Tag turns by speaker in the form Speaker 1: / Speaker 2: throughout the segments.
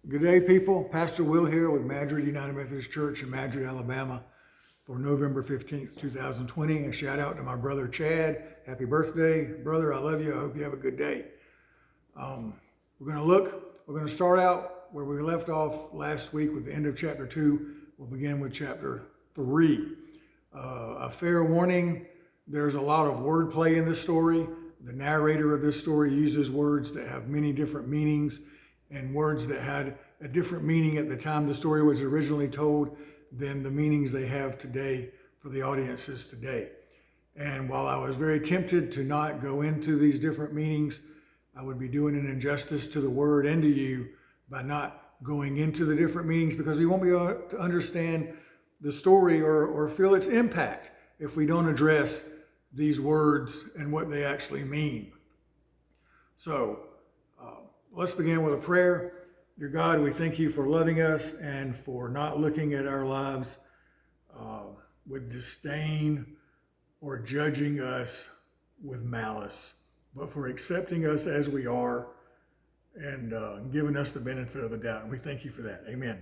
Speaker 1: Good day, people. Pastor Will here with Madrid United Methodist Church in Madrid, Alabama for November 15th, 2020. A shout out to my brother Chad. Happy birthday. Brother, I love you. I hope you have a good day. We're going to start out where we left off last week with the end of chapter 2. We'll begin with chapter 3. A fair warning, there's a lot of wordplay in this story. The narrator of this story uses words that have many different meanings and words that had a different meaning at the time the story was originally told than the meanings they have today for the audiences today. And while I was very tempted to not go into these different meanings, I would be doing an injustice to the word and to you by not going into the different meanings, because we won't be able to understand the story or feel its impact if we don't address these words and what they actually mean. So let's begin with a prayer. Dear God, we thank you for loving us and for not looking at our lives with disdain or judging us with malice, but for accepting us as we are and giving us the benefit of the doubt. And we thank you for that. Amen.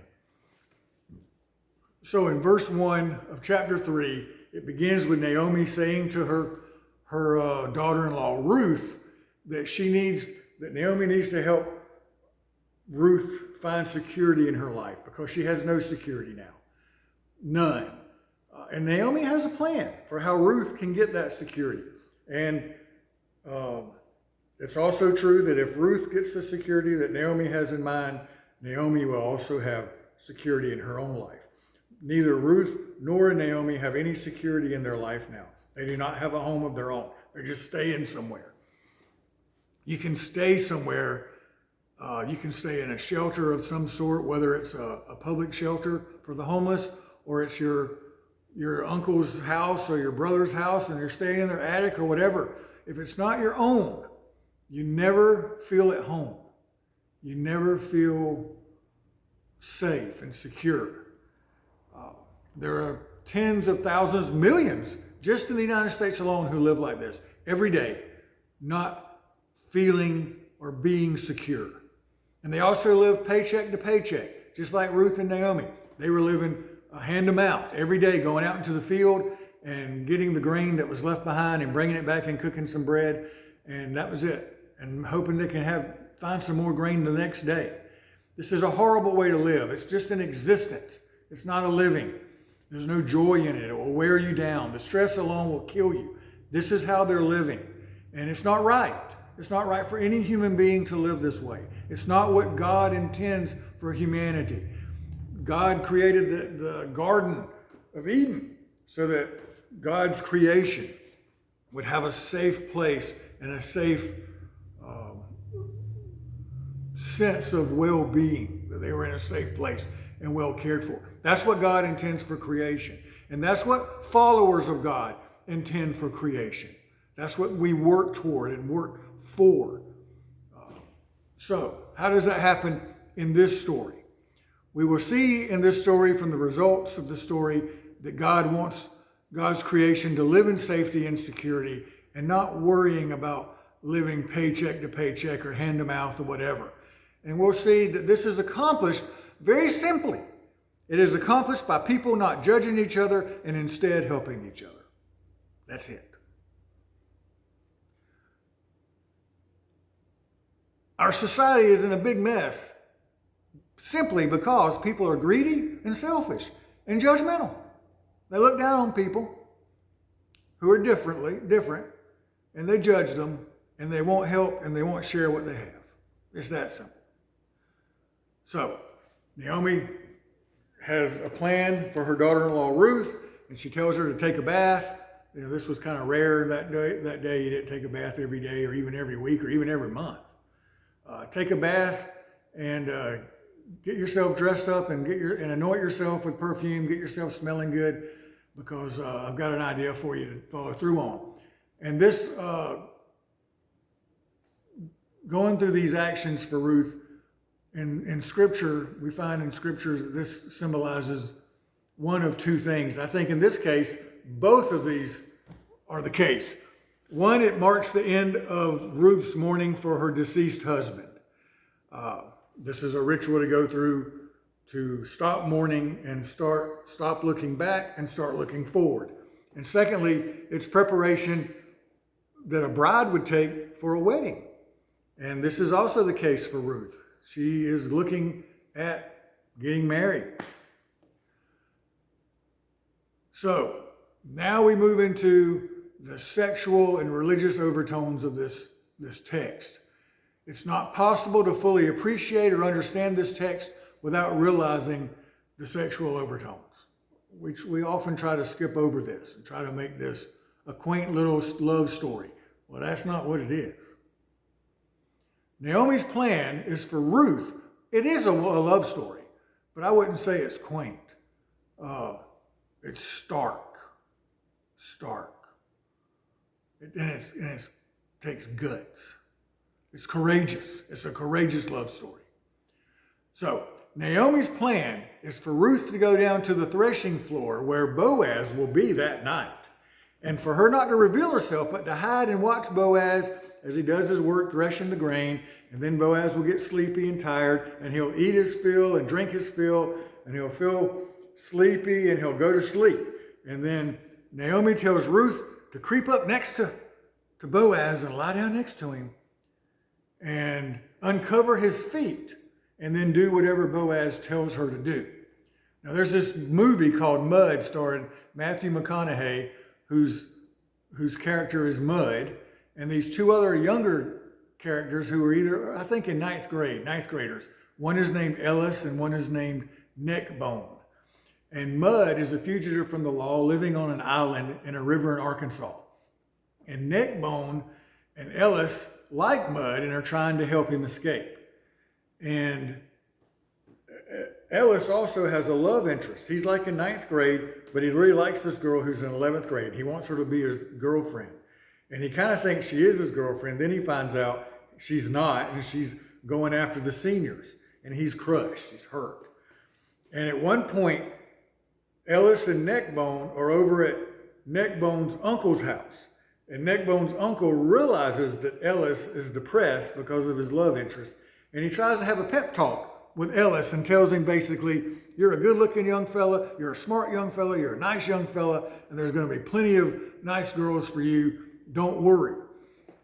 Speaker 1: So in verse 1 of chapter 3, it begins with Naomi saying to her daughter-in-law, Ruth, that Naomi needs to help Ruth find security in her life because she has no security now. None. And Naomi has a plan for how Ruth can get that security. And it's also true that if Ruth gets the security that Naomi has in mind, Naomi will also have security in her own life. Neither Ruth nor Naomi have any security in their life now. They do not have a home of their own. They're just staying somewhere. You can stay somewhere. You can stay in a shelter of some sort, whether it's a public shelter for the homeless or it's your uncle's house or your brother's house and you're staying in their attic or whatever. If it's not your own, you never feel at home. You never feel safe and secure. There are tens of thousands, millions, just in the United States alone who live like this every day, not feeling or being secure. And they also live paycheck to paycheck, just like Ruth and Naomi. They were living hand to mouth every day, going out into the field and getting the grain that was left behind and bringing it back and cooking some bread. And that was it. And hoping they can find some more grain the next day. This is a horrible way to live. It's just an existence. It's not a living. There's no joy in it. It will wear you down. The stress alone will kill you. This is how they're living. And it's not right. It's not right for any human being to live this way. It's not what God intends for humanity. God created the Garden of Eden so that God's creation would have a safe place and a safe sense of well-being, that they were in a safe place and well cared for. That's what God intends for creation. And that's what followers of God intend for creation. That's what we work toward and work for. So how does that happen in this story? We will see in this story from the results of the story that God wants God's creation to live in safety and security and not worrying about living paycheck to paycheck or hand to mouth or whatever. And we'll see that this is accomplished very simply. It is accomplished by people not judging each other and instead helping each other. That's it. Our society is in a big mess simply because people are greedy and selfish and judgmental. They look down on people who are different, and they judge them, and they won't help, and they won't share what they have. It's that simple. So, Naomi has a plan for her daughter-in-law Ruth, and she tells her to take a bath. You know, this was kind of rare that day. That day you didn't take a bath every day or even every week or even every month. Take a bath and get yourself dressed up and anoint yourself with perfume. Get yourself smelling good, because I've got an idea for you to follow through on. And this, going through these actions for Ruth, in Scripture, we find in Scripture that this symbolizes one of two things. I think in this case, both of these are the case. One, it marks the end of Ruth's mourning for her deceased husband. This is a ritual to go through to stop mourning and stop looking back and start looking forward. And secondly, it's preparation that a bride would take for a wedding. And this is also the case for Ruth. She is looking at getting married. So now we move into the sexual and religious overtones of this text. It's not possible to fully appreciate or understand this text without realizing the sexual overtones. We often try to skip over this and try to make this a quaint little love story. Well, that's not what it is. Naomi's plan is for Ruth. It is a love story, but I wouldn't say it's quaint. It's stark. It takes guts. It's courageous. It's a courageous love story. So Naomi's plan is for Ruth to go down to the threshing floor where Boaz will be that night, and for her not to reveal herself, but to hide and watch Boaz as he does his work threshing the grain. And then Boaz will get sleepy and tired, and he'll eat his fill and drink his fill, and he'll feel sleepy and he'll go to sleep. And then Naomi tells Ruth to creep up next to Boaz and lie down next to him and uncover his feet and then do whatever Boaz tells her to do. Now there's this movie called Mud starring Matthew McConaughey, whose character is Mud, and these two other younger characters who are either, I think, in ninth graders. One is named Ellis and one is named Neckbone. And Mud is a fugitive from the law living on an island in a river in Arkansas. And Neckbone and Ellis like Mud and are trying to help him escape. And Ellis also has a love interest. He's like in ninth grade, but he really likes this girl who's in 11th grade. He wants her to be his girlfriend. And he kind of thinks she is his girlfriend. Then he finds out she's not, and she's going after the seniors. And he's crushed. He's hurt. And at one point, Ellis and Neckbone are over at Neckbone's uncle's house. And Neckbone's uncle realizes that Ellis is depressed because of his love interest. And he tries to have a pep talk with Ellis and tells him basically, you're a good-looking young fella, you're a smart young fella, you're a nice young fella, and there's going to be plenty of nice girls for you. Don't worry.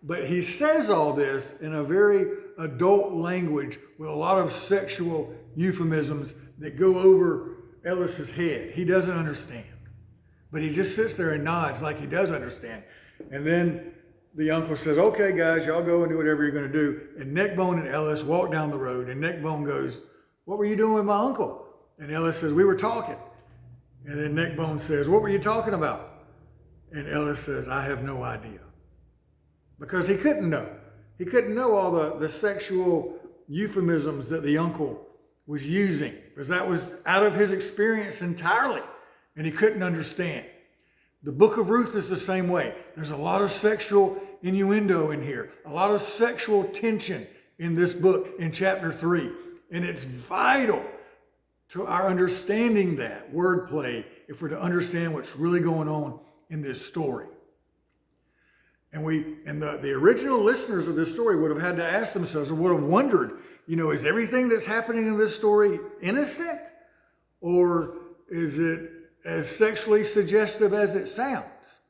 Speaker 1: But he says all this in a very adult language with a lot of sexual euphemisms that go over Ellis's head. He doesn't understand. But he just sits there and nods like he does understand. And then the uncle says, okay, guys, y'all go and do whatever you're going to do. And Neckbone and Ellis walk down the road. And Neckbone goes, what were you doing with my uncle? And Ellis says, we were talking. And then Neckbone says, what were you talking about? And Ellis says, I have no idea. Because he couldn't know. He couldn't know all the sexual euphemisms that the uncle was using, because that was out of his experience entirely, and he couldn't understand. The book of Ruth is the same way. There's a lot of sexual innuendo in here, a lot of sexual tension in this book in chapter 3, and it's vital to our understanding that wordplay if we're to understand what's really going on in this story. And the original listeners of this story would have had to ask themselves, or would have wondered, is everything that's happening in this story innocent? Or is it as sexually suggestive as it sounds?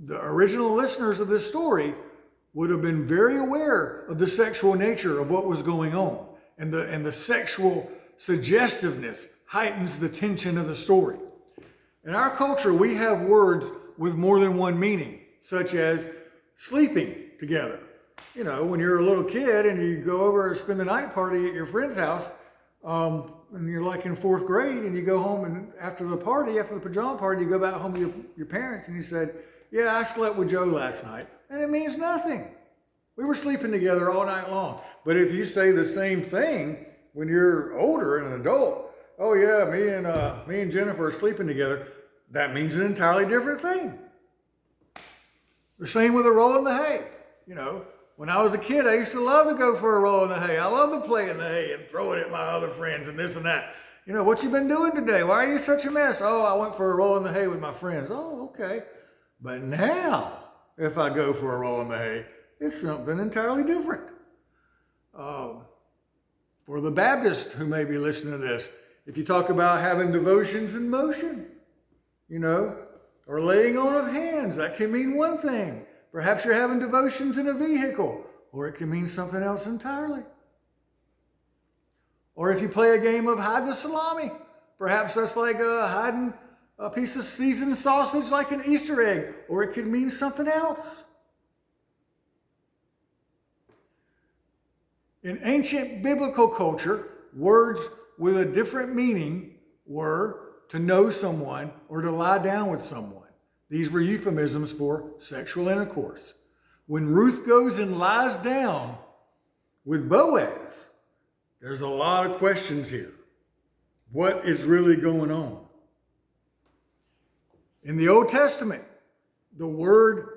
Speaker 1: The original listeners of this story would have been very aware of the sexual nature of what was going on. And the sexual suggestiveness heightens the tension of the story. In our culture, we have words with more than one meaning, such as sleeping together. When you're a little kid and you go over and spend the night party at your friend's house, and you're like in 4th grade, and you go home, and after the pajama party, you go back home to your parents and you said, yeah, I slept with Joe last night. And it means nothing. We were sleeping together all night long. But if you say the same thing when you're older and an adult, oh yeah, me and Jennifer are sleeping together, that means an entirely different thing. The same with a roll in the hay. When I was a kid, I used to love to go for a roll in the hay. I love to play in the hay and throw it at my other friends and this and that. What you been doing today? Why are you such a mess? Oh, I went for a roll in the hay with my friends. Oh, okay. But now, if I go for a roll in the hay, it's something entirely different. For the Baptist who may be listening to this, if you talk about having devotions in motion, or laying on of hands, that can mean one thing. Perhaps you're having devotions in a vehicle, or it can mean something else entirely. Or if you play a game of hide the salami, perhaps that's like hiding a piece of seasoned sausage like an Easter egg, or it could mean something else. In ancient biblical culture, words with a different meaning were to know someone or to lie down with someone. These were euphemisms for sexual intercourse. When Ruth goes and lies down with Boaz, there's a lot of questions here. What is really going on? In the Old Testament, the word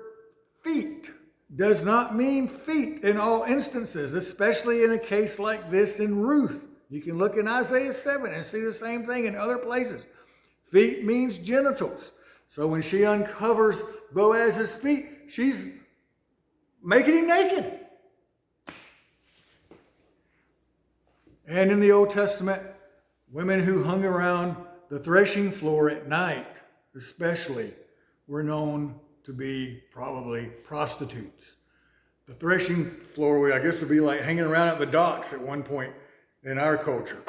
Speaker 1: feet does not mean feet in all instances, especially in a case like this in Ruth. You can look in Isaiah 7 and see the same thing in other places. Feet means genitals. So when she uncovers Boaz's feet, she's making him naked. And in the Old Testament, women who hung around the threshing floor at night, especially, were known to be probably prostitutes. The threshing floor, I guess, would be like hanging around at the docks at one point in our culture.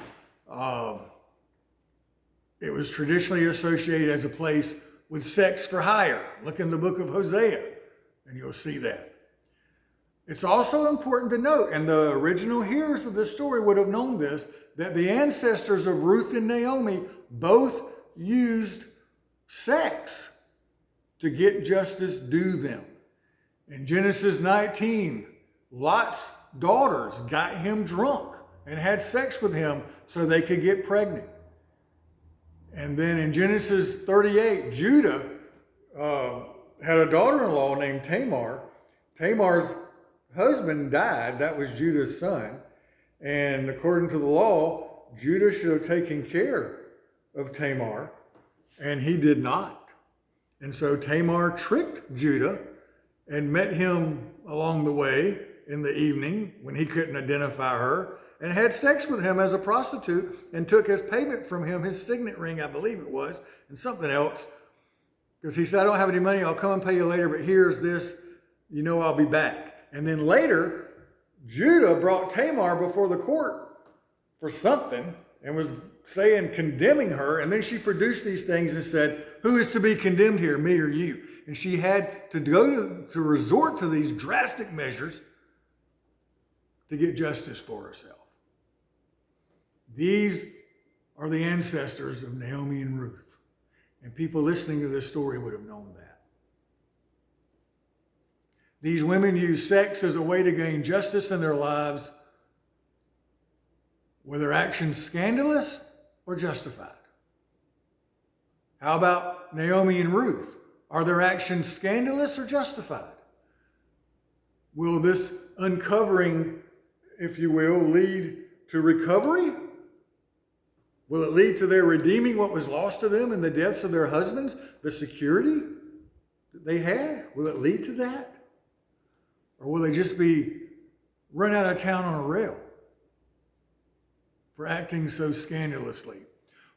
Speaker 1: It was traditionally associated as a place with sex for hire. Look in the book of Hosea, and you'll see that. It's also important to note, and the original hearers of this story would have known this, that the ancestors of Ruth and Naomi both used sex to get justice due them. In Genesis 19, Lot's daughters got him drunk and had sex with him so they could get pregnant. And then in Genesis 38, Judah had a daughter-in-law named Tamar. Tamar's husband died. That was Judah's son. And according to the law, Judah should have taken care of Tamar, and he did not. And so Tamar tricked Judah and met him along the way in the evening when he couldn't identify her, and had sex with him as a prostitute and took as payment from him his signet ring, I believe it was, and something else. Because he said, I don't have any money, I'll come and pay you later, but here's this, I'll be back. And then later, Judah brought Tamar before the court for something and was condemning her. And then she produced these things and said, who is to be condemned here, me or you? And she had to go to resort to these drastic measures to get justice for herself. These are the ancestors of Naomi and Ruth. And people listening to this story would have known that. These women use sex as a way to gain justice in their lives. Were their actions scandalous or justified? How about Naomi and Ruth? Are their actions scandalous or justified? Will this uncovering, if you will, lead to recovery? Will it lead to their redeeming what was lost to them in the deaths of their husbands, the security that they had? Will it lead to that? Or will they just be run out of town on a rail for acting so scandalously?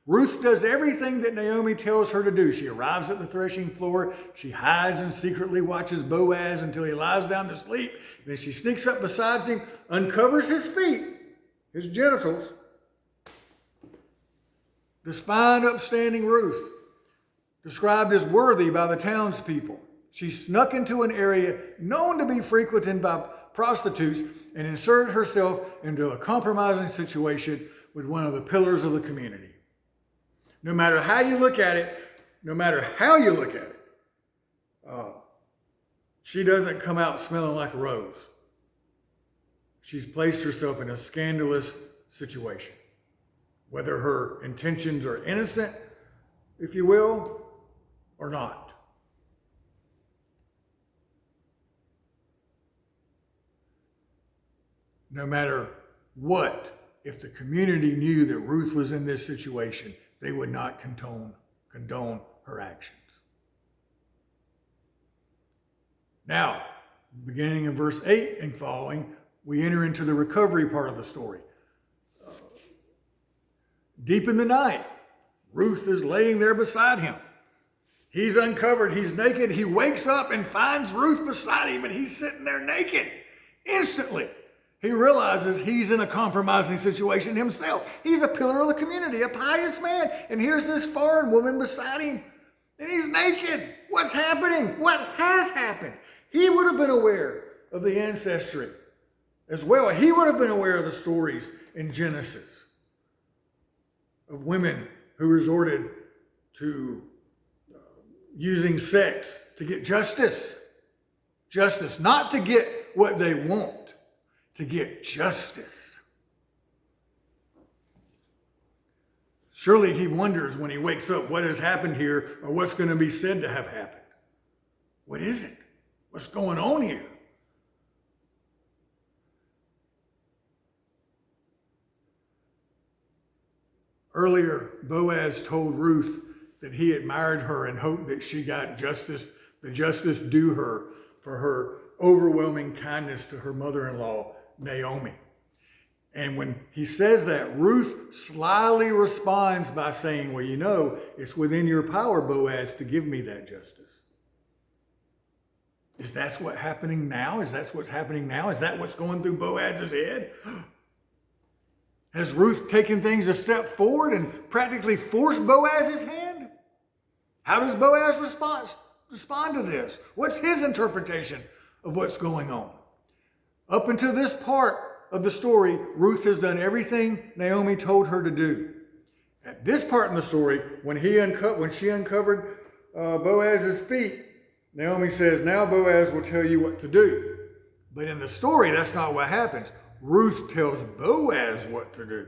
Speaker 1: Ruth does everything that Naomi tells her to do. She arrives at the threshing floor. She hides and secretly watches Boaz until he lies down to sleep. Then she sneaks up beside him, uncovers his feet, his genitals. This fine, upstanding Ruth, described as worthy by the townspeople. She snuck into an area known to be frequented by prostitutes and inserted herself into a compromising situation with one of the pillars of the community. No matter how you look at it, she doesn't come out smelling like a rose. She's placed herself in a scandalous situation. Whether her intentions are innocent, if you will, or not. No matter what, if the community knew that Ruth was in this situation, they would not condone her actions. Now, beginning in verse 8 and following, we enter into the recovery part of the story. Deep in the night, Ruth is laying there beside him. He's uncovered, he's naked. He wakes up and finds Ruth beside him, and he's sitting there naked. Instantly, he realizes he's in a compromising situation himself. He's a pillar of the community, a pious man, and here's this foreign woman beside him, and he's naked. What's happening? What has happened? He would have been aware of the ancestry as well. He would have been aware of the stories in Genesis of women who resorted to using sex to get justice. Justice, not to get what they want, to get justice. Surely he wonders when he wakes up what has happened here or what's going to be said to have happened. What is it? What's going on here? Earlier, Boaz told Ruth that he admired her and hoped that she got justice, the justice due her for her overwhelming kindness to her mother-in-law, Naomi. And when he says that, Ruth slyly responds by saying, well, you know, it's within your power, Boaz, to give me that justice. Is that what's happening now? Is that what's happening now? Is that what's going through Boaz's head? Has Ruth taken things a step forward and practically forced Boaz's hand? How does Boaz respond to this? What's his interpretation of what's going on? Up until this part of the story, Ruth has done everything Naomi told her to do. At this part in the story, when she uncovered Boaz's feet, Naomi says, now Boaz will tell you what to do. But in the story, that's not what happens. Ruth tells Boaz what to do.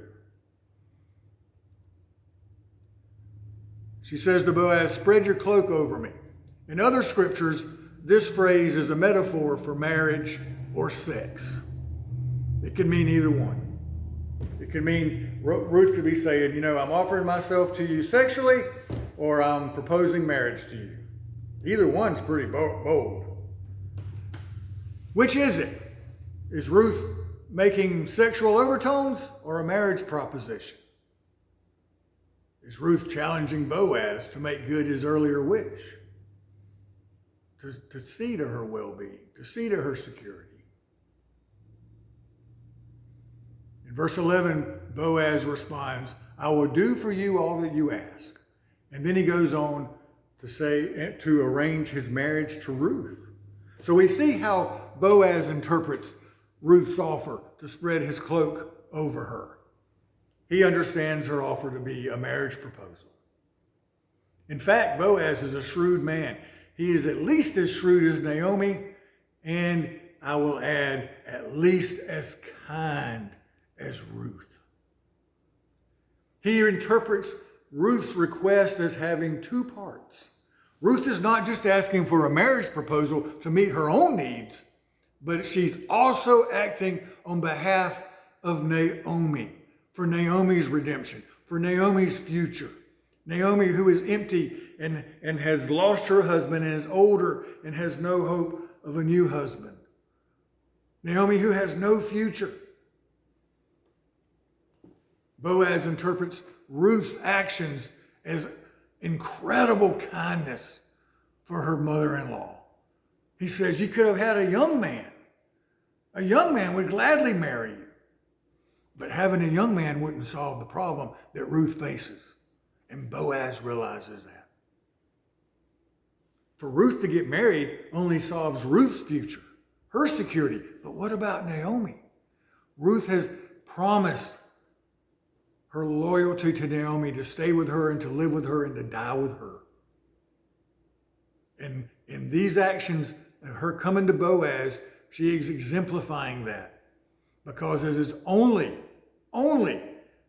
Speaker 1: She says to Boaz, spread your cloak over me. In other scriptures, this phrase is a metaphor for marriage or sex. It could mean either one. It could mean, Ruth could be saying, you know, I'm offering myself to you sexually, or I'm proposing marriage to you. Either one's pretty bold. Which is it? Is Ruth making sexual overtones or a marriage proposition? Is Ruth challenging Boaz to make good his earlier wish? To see to her well-being, to see to her security. In verse 11, Boaz responds, I will do for you all that you ask. And then he goes on to say, to arrange his marriage to Ruth. So we see how Boaz interprets Ruth's offer to spread his cloak over her. He understands her offer to be a marriage proposal. In fact, Boaz is a shrewd man. He is at least as shrewd as Naomi, and I will add, at least as kind as Ruth. He interprets Ruth's request as having two parts. Ruth is not just asking for a marriage proposal to meet her own needs, but she's also acting on behalf of Naomi, for Naomi's redemption, for Naomi's future. Naomi, who is empty and has lost her husband and is older and has no hope of a new husband. Naomi, who has no future. Boaz interprets Ruth's actions as incredible kindness for her mother-in-law. He says, you could have had a young man. A young man would gladly marry you. But having a young man wouldn't solve the problem that Ruth faces. And Boaz realizes that. For Ruth to get married only solves Ruth's future, her security. But what about Naomi? Ruth has promised her loyalty to Naomi, to stay with her and to live with her and to die with her. And in these actions, her coming to Boaz, she is exemplifying that. Because it is only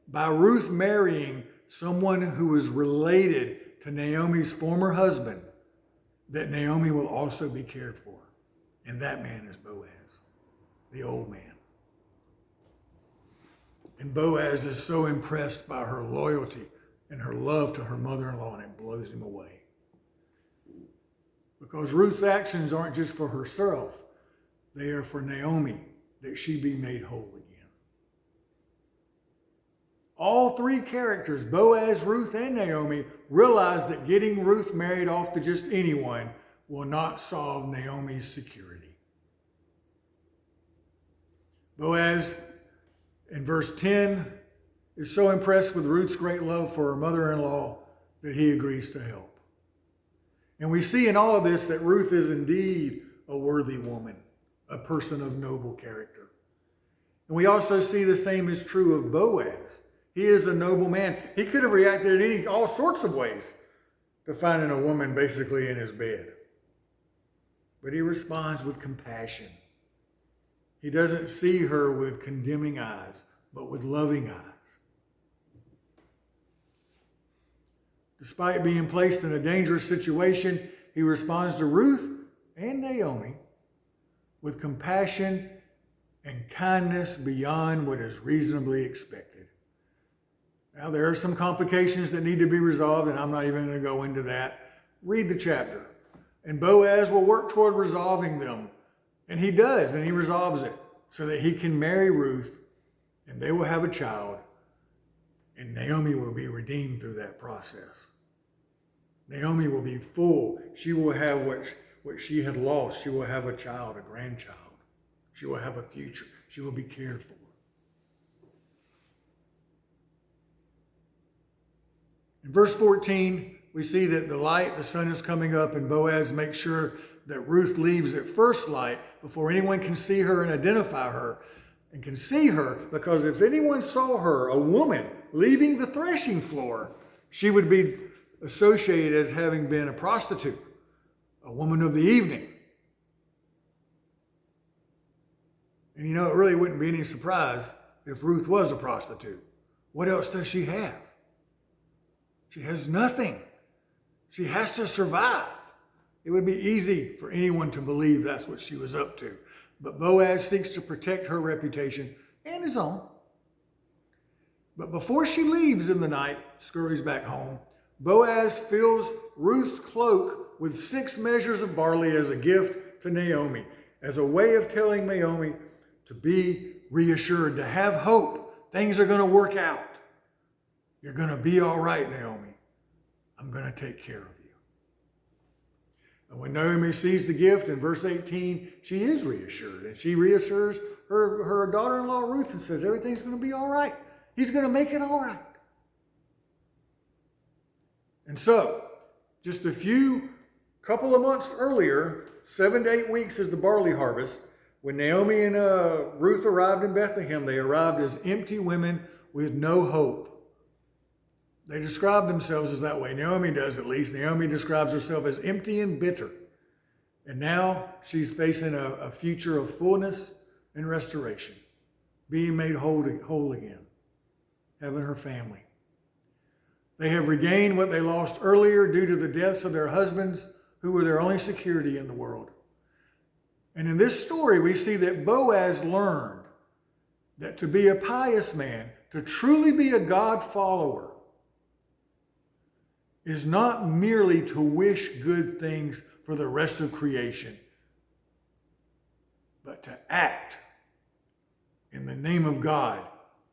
Speaker 1: by Ruth marrying someone who is related to Naomi's former husband that Naomi will also be cared for. And that man is Boaz, the old man. And Boaz is so impressed by her loyalty and her love to her mother-in-law, and it blows him away. Because Ruth's actions aren't just for herself. They are for Naomi, that she be made whole again. All three characters, Boaz, Ruth, and Naomi, realize that getting Ruth married off to just anyone will not solve Naomi's security. Boaz, in verse 10, is so impressed with Ruth's great love for her mother-in-law that he agrees to help. And we see in all of this that Ruth is indeed a worthy woman, a person of noble character. And we also see the same is true of Boaz. He is a noble man. He could have reacted in all sorts of ways to finding a woman basically in his bed. But he responds with compassion. He doesn't see her with condemning eyes, but with loving eyes. Despite being placed in a dangerous situation, he responds to Ruth and Naomi with compassion and kindness beyond what is reasonably expected. Now, there are some complications that need to be resolved, and I'm not even going to go into that. Read the chapter. And Boaz will work toward resolving them. And he does, and he resolves it so that he can marry Ruth, and they will have a child, and Naomi will be redeemed through that process. Naomi will be full. She will have what she had lost. She will have a child, a grandchild. She will have a future. She will be cared for. In verse 14, we see that the sun is coming up, and Boaz makes sure that Ruth leaves at first light before anyone can see her and identify her and can see her, because if anyone saw her, a woman, leaving the threshing floor, she would be associated as having been a prostitute, a woman of the evening. And it really wouldn't be any surprise if Ruth was a prostitute. What else does she have? She has nothing. She has to survive. It would be easy for anyone to believe that's what she was up to. But Boaz seeks to protect her reputation and his own. But before she leaves in the night, scurries back home, Boaz fills Ruth's cloak with 6 measures of barley as a gift to Naomi, as a way of telling Naomi to be reassured, to have hope. Things are going to work out. You're going to be all right, Naomi. I'm going to take care of you. And when Naomi sees the gift in verse 18, she is reassured. And she reassures her daughter-in-law Ruth and says, everything's going to be all right. He's going to make it all right. And so, just a couple of months earlier, 7 to 8 weeks is the barley harvest, when Naomi and Ruth arrived in Bethlehem, they arrived as empty women with no hope. They describe themselves as that way. Naomi does, at least. Naomi describes herself as empty and bitter. And now she's facing a future of fullness and restoration, being made whole again, having her family. They have regained what they lost earlier due to the deaths of their husbands, who were their only security in the world. And in this story, we see that Boaz learned that to be a pious man, to truly be a God follower, is not merely to wish good things for the rest of creation, but to act in the name of God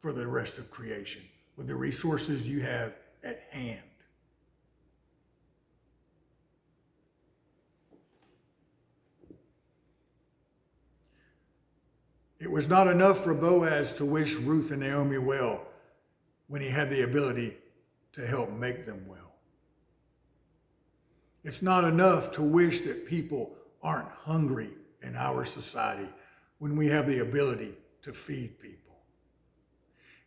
Speaker 1: for the rest of creation with the resources you have at hand. It was not enough for Boaz to wish Ruth and Naomi well when he had the ability to help make them well. It's not enough to wish that people aren't hungry in our society when we have the ability to feed people.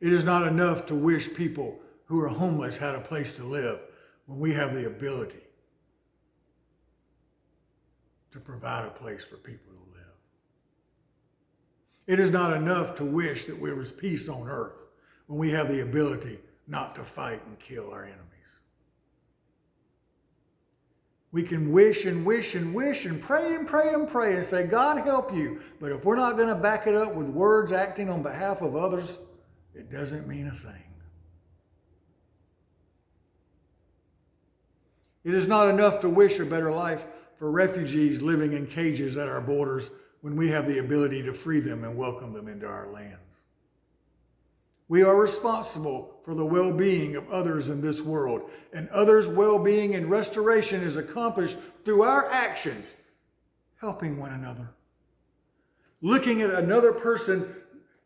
Speaker 1: It is not enough to wish people who are homeless had a place to live when we have the ability to provide a place for people to live. It is not enough to wish that there was peace on earth when we have the ability not to fight and kill our enemies. We can wish and wish and wish and pray and pray and pray and say, God help you. But if we're not going to back it up with words acting on behalf of others, it doesn't mean a thing. It is not enough to wish a better life for refugees living in cages at our borders when we have the ability to free them and welcome them into our lands. We are responsible for the well-being of others in this world, and others' well-being and restoration is accomplished through our actions, helping one another. Looking at another person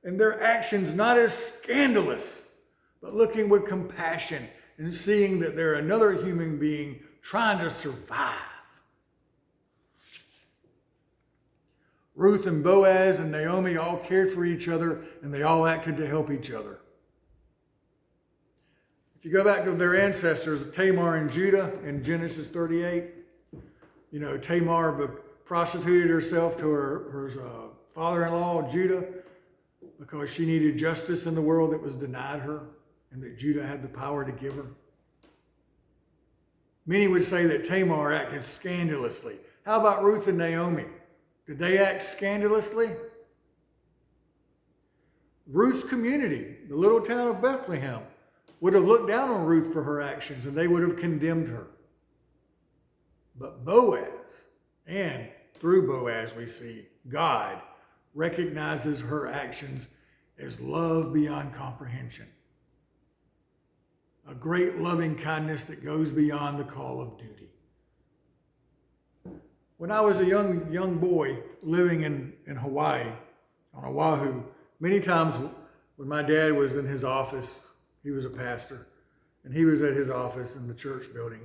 Speaker 1: and their actions not as scandalous, but looking with compassion and seeing that they're another human being trying to survive. Ruth and Boaz and Naomi all cared for each other, and they all acted to help each other. If you go back to their ancestors, Tamar and Judah in Genesis 38, Tamar prostituted herself to her father-in-law, Judah, because she needed justice in the world that was denied her and that Judah had the power to give her. Many would say that Tamar acted scandalously. How about Ruth and Naomi? Did they act scandalously? Ruth's community, the little town of Bethlehem, would have looked down on Ruth for her actions and they would have condemned her. But Boaz, and through Boaz we see God recognizes her actions as love beyond comprehension. A great loving kindness that goes beyond the call of duty. When I was a young boy living in Hawaii, on Oahu, many times when my dad was in his office, he was a pastor, and he was at his office in the church building,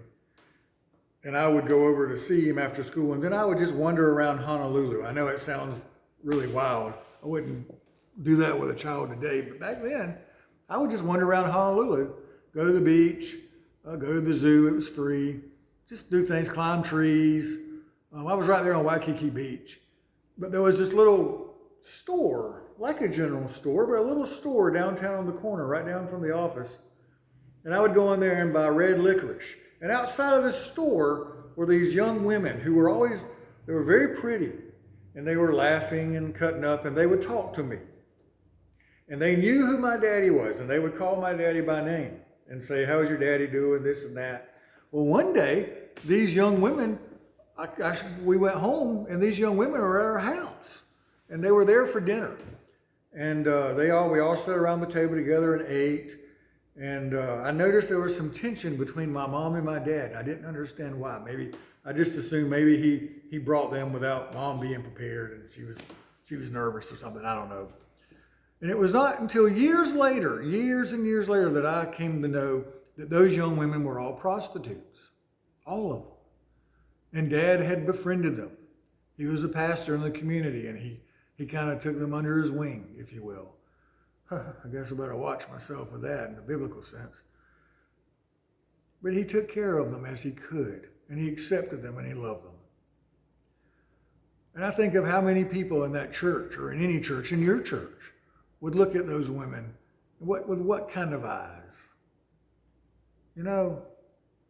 Speaker 1: and I would go over to see him after school, and then I would just wander around Honolulu. I know it sounds really wild. I wouldn't do that with a child today, but back then, I would just wander around Honolulu, go to the beach, go to the zoo, it was free, just do things, climb trees. I was right there on Waikiki Beach. But there was this little store, like a general store, but a little store downtown on the corner, right down from the office. And I would go in there and buy red licorice. And outside of the store were these young women who were they were very pretty. And they were laughing and cutting up, and they would talk to me. And they knew who my daddy was, and they would call my daddy by name and say, how's your daddy doing, this and that. Well, one day, these young women, we went home, and these young women were at our house, and they were there for dinner. And we all sat around the table together and ate. And I noticed there was some tension between my mom and my dad. I didn't understand why. Maybe I just assumed maybe he brought them without mom being prepared, and she was nervous or something. I don't know. And it was not until years and years later, that I came to know that those young women were all prostitutes, all of them. And Dad had befriended them. He was a pastor in the community, and he kind of took them under his wing, if you will. I guess I better watch myself with that in the biblical sense. But he took care of them as he could, and he accepted them and he loved them. And I think of how many people in that church, or in any church, in your church, would look at those women with what kind of eyes?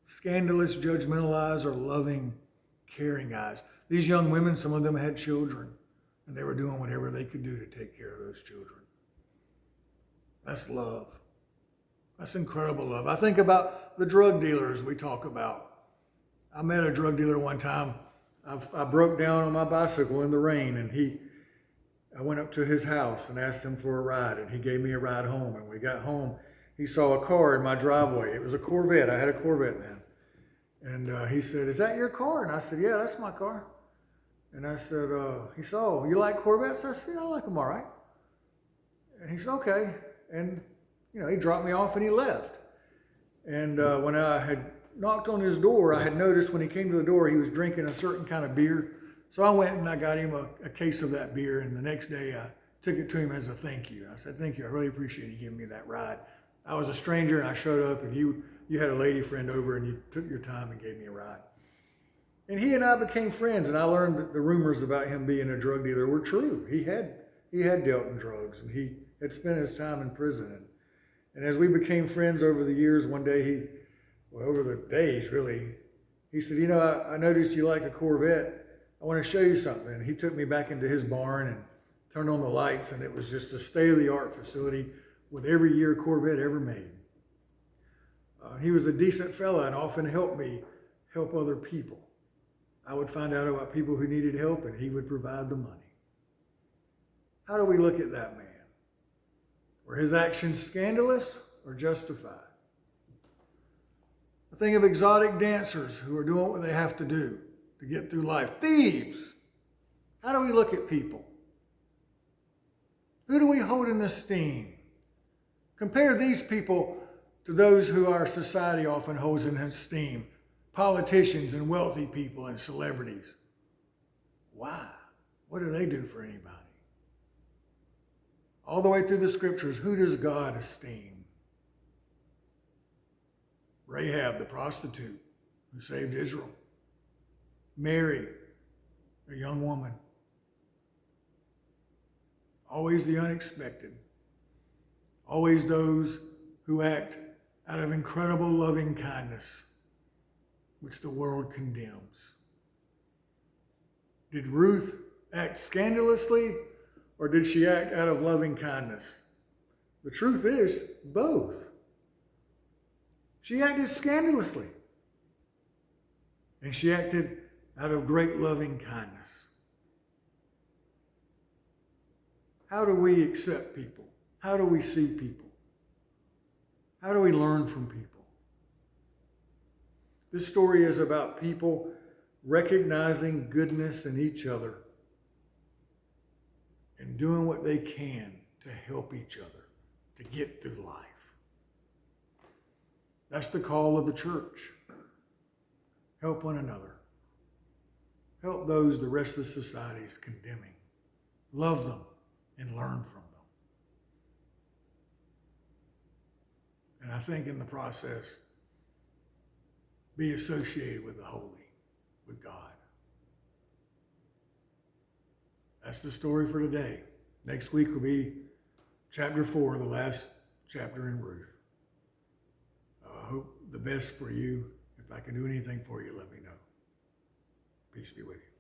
Speaker 1: Scandalous, judgmental eyes, or loving, caring eyes. These young women, some of them had children, and they were doing whatever they could do to take care of those children. That's love. That's incredible love. I think about the drug dealers we talk about. I met a drug dealer one time. I broke down on my bicycle in the rain, and I went up to his house and asked him for a ride, and he gave me a ride home. And when we got home, he saw a car in my driveway. It was a Corvette. I had a Corvette then. And he said, is that your car? And I said, yeah, that's my car. And I said, he said, oh, you like Corvettes? I said, yeah, I like them all right. And he said, okay. And, he dropped me off and he left. And when I had knocked on his door, I had noticed when he came to the door, he was drinking a certain kind of beer. So I went and I got him a case of that beer. And the next day I took it to him as a thank you. I said, thank you. I really appreciate you giving me that ride. I was a stranger and I showed up, and you had a lady friend over and you took your time and gave me a ride. And he and I became friends, and I learned that the rumors about him being a drug dealer were true. He had dealt in drugs, and he had spent his time in prison. And as we became friends over the years, one day over the days really, he said, I noticed you like a Corvette. I want to show you something. And he took me back into his barn and turned on the lights, and it was just a state-of-the-art facility with every year Corvette ever made. He was a decent fella and often helped me help other people. I would find out about people who needed help, and he would provide the money. How do we look at that man? Were his actions scandalous or justified? I think of exotic dancers who are doing what they have to do to get through life. Thieves. How do we look at people? Who do we hold in esteem? Compare these people to those who our society often holds in esteem. Politicians and wealthy people and celebrities. Why? What do they do for anybody? All the way through the scriptures, who does God esteem? Rahab, the prostitute who saved Israel. Mary, a young woman. Always the unexpected. Always those who act out of incredible loving kindness, which the world condemns. Did Ruth act scandalously, or did she act out of loving kindness? The truth is, both. She acted scandalously, and she acted out of great loving kindness. How do we accept people? How do we see people? How do we learn from people? This story is about people recognizing goodness in each other and doing what they can to help each other to get through life. That's the call of the church. Help one another. Help those the rest of society is condemning. Love them and learn from them. And I think in the process, be associated with the holy, with God. That's the story for today. Next week will be chapter 4, the last chapter in Ruth. I hope the best for you. If I can do anything for you, let me know. Peace be with you.